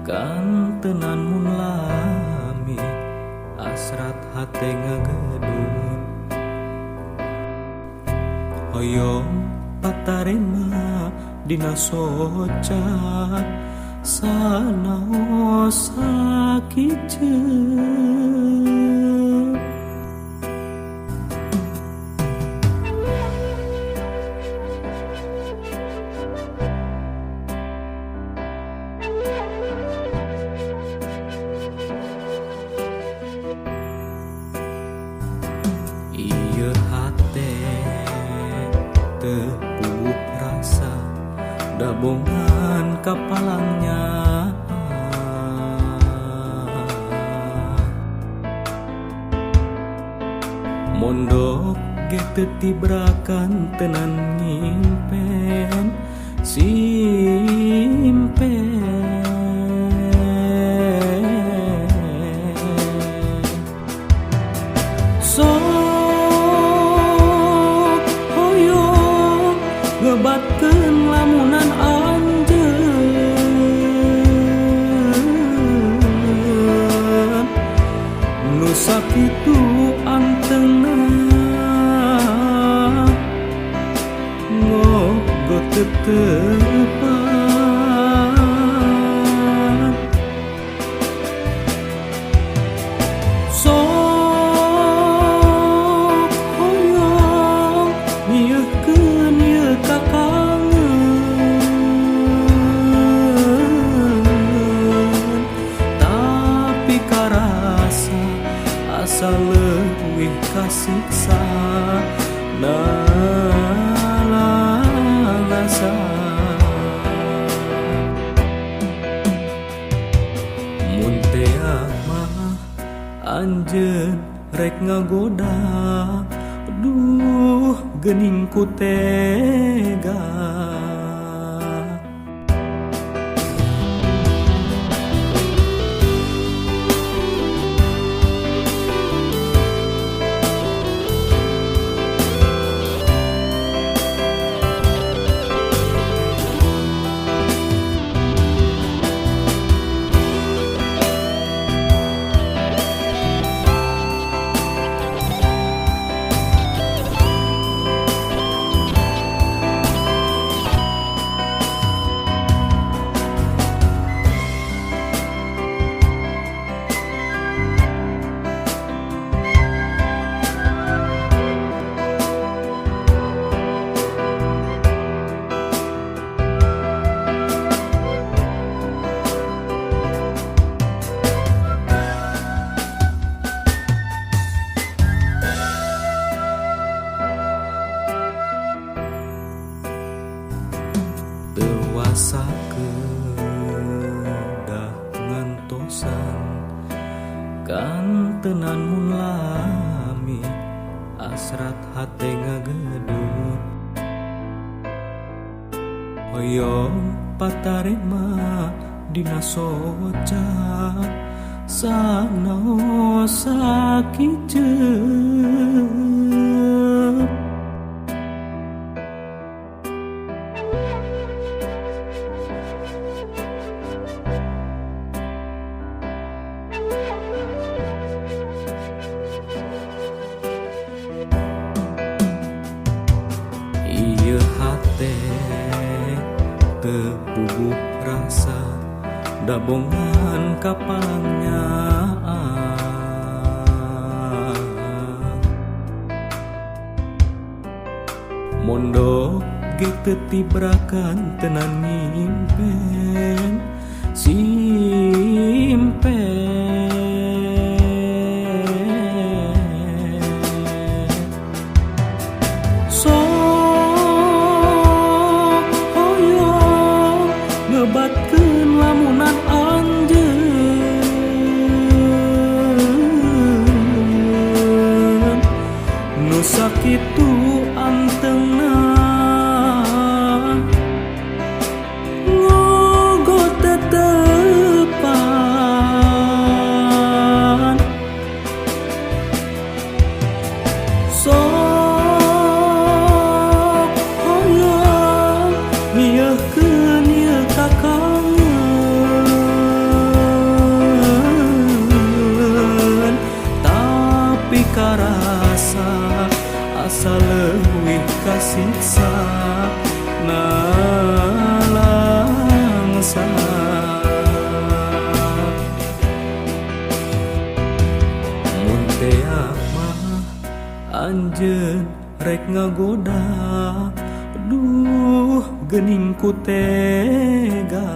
Kan tenan mun lami asrat hate ngagedut hoyong patarema dina soca sanaos sakiceun tepuh rasa dabongan kapalangnya mondok ge teu tibrakan tenan ngimpen simpen ngebatkeun lamunan anjeun nu sakitu antengna ngogo tetepan sok hoyong nyeuhkeun ieu kakangen tapi karasa asa leuwih kasiksa nalangasa mun teh mah anjeun rek ngagoda duh geuning ku tega teuasa kedah ngantosan kan tenan mun lami asrat hate ngagedut hoyong patarema dina soca sanaos sakiceun ieu hate teu puguh rasa dabongan kapangnya mondok ge teu tibrakan tenan nyimpen sok hoyong ngebatkeun lamunan anjeun nu sakitu anteungna ngogot tetepan sok hoyong nieuhkeun ieu kakangeun tapi karasa asa leuwih kasiksa nalangsa mun teh mah anjeun rek ngagoda duh geuning ku tega